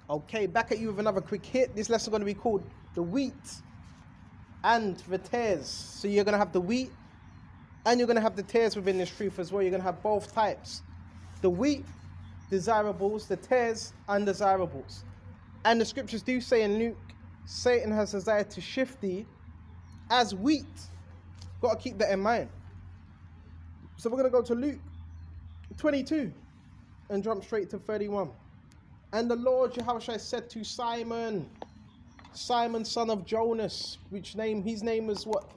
Okay, back at you with another quick hit. This lesson is going to be called the wheat and the tares. So you're going to have the wheat and you're going to have the tares within this truth as well. You're going to have both types. The wheat, desirables, the tares, undesirables. And the scriptures do say in Luke, Satan has desired to shift thee as wheat. Got to keep that in mind. So we're going to go to Luke 22 and jump straight to 31. And the Lord Yahushua said to Simon, Simon son of Jonas, his name was what?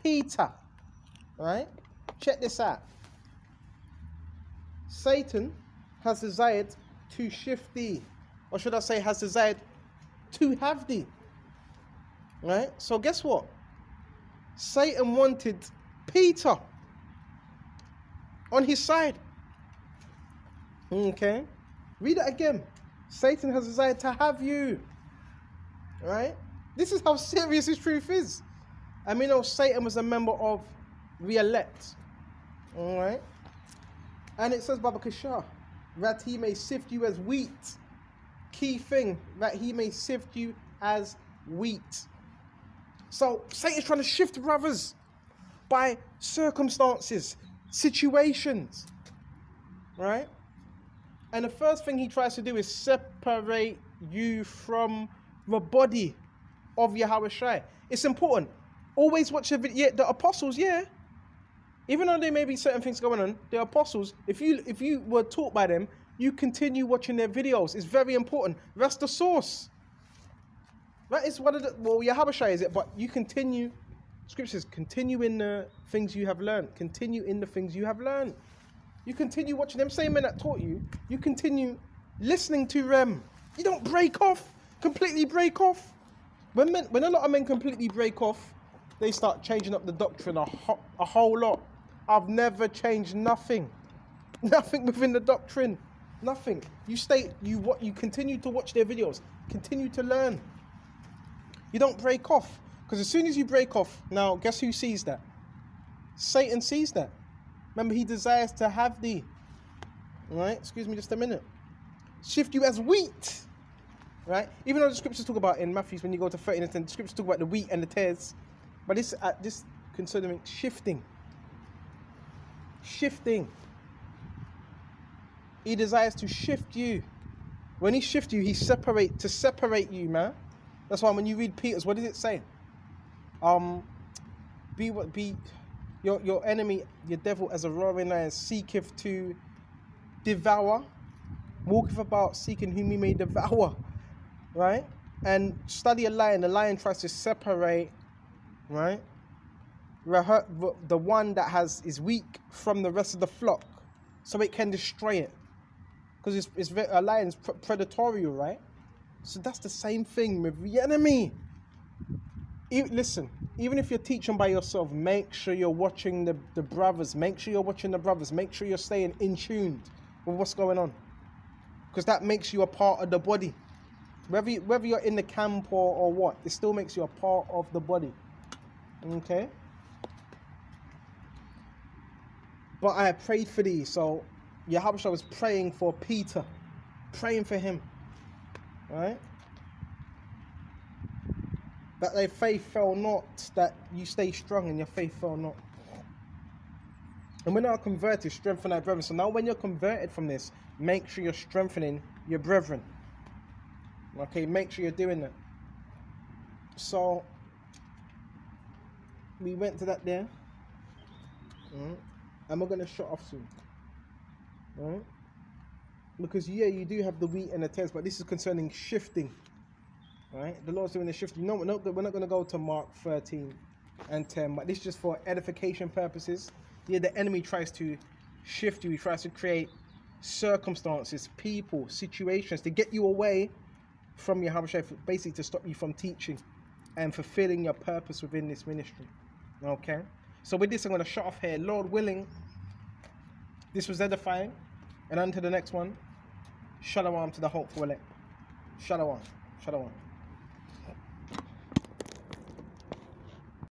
Peter. Right? Check this out. Satan has desired to shift thee, or should I say has desired to have thee. Right? So guess what? Satan wanted Peter on his side. Okay? Read it again. Satan has desired to have you. Right? This is how serious this truth is. I mean, Satan was a member of the elect. Alright? And it says, Baba Kashah, that he may sift you as wheat. Key thing, that he may sift you as wheat. So, Satan's trying to shift brothers by circumstances, situations. Right? And the first thing he tries to do is separate you from the body of Yahushua. It's important. Always watch the video. Yeah, the apostles, yeah. Even though there may be certain things going on, the apostles, if you were taught by them, you continue watching their videos. It's very important. That's the source. That is one of the, well, Yahushua is it, but you continue, scriptures, continue in the things you have learned. Continue in the things you have learned. You continue watching them same men that taught you. You continue listening to them. You don't break off, completely break off. When a lot of men completely break off, they start changing up the doctrine a whole lot. I've never changed nothing. Nothing within the doctrine. Nothing. You continue to watch their videos. Continue to learn. You don't break off. Because as soon as you break off, now guess who sees that? Satan sees that. Remember, he desires to have thee. Right? Excuse me just a minute. Shift you as wheat. Right? Even though the scriptures talk about in Matthew, when you go to 13 and 10, the scriptures talk about the wheat and the tares. But this considering shifting. Shifting. He desires to shift you. When he shifts you, to separate you, man. That's why when you read Peter's, what does it say? Be your enemy, your devil, as a roaring lion, seeketh to devour, walketh about seeking whom he may devour. Right? And study a lion. The lion tries to separate, right, the one that is weak from the rest of the flock, so it can destroy it. Because a lion's predatory, right? So that's the same thing with the enemy. Listen, even if you're teaching by yourself, make sure you're watching the brothers. Make sure you're watching the brothers. Make sure you're staying in tune with what's going on. Because that makes you a part of the body. Whether you're in the camp or what, it still makes you a part of the body. Okay? But I prayed for thee. So Yahushua was praying for Peter. Praying for him. Right? That thy faith fail not. That you stay strong and your faith fail not. And when are converted, strengthen thy brethren. So now when you're converted from this, make sure you're strengthening your brethren. Okay, make sure you're doing that. So we went to that there. And we're going to shut off soon. Right? Because yeah, you do have the wheat and the tares, but this is concerning shifting. Right? The Lord's doing the shifting. No, we're not going to go to Mark 13 and 10, but this is just for edification purposes. Yeah, the enemy tries to shift you. He tries to create circumstances, people, situations to get you away from your Yahushua, basically to stop you from teaching and fulfilling your purpose within this ministry. Okay? So with this, I'm going to shut off here. Lord willing, this was edifying. And on to the next one. Shalom to the hopeful elect. Shalom. Shalom.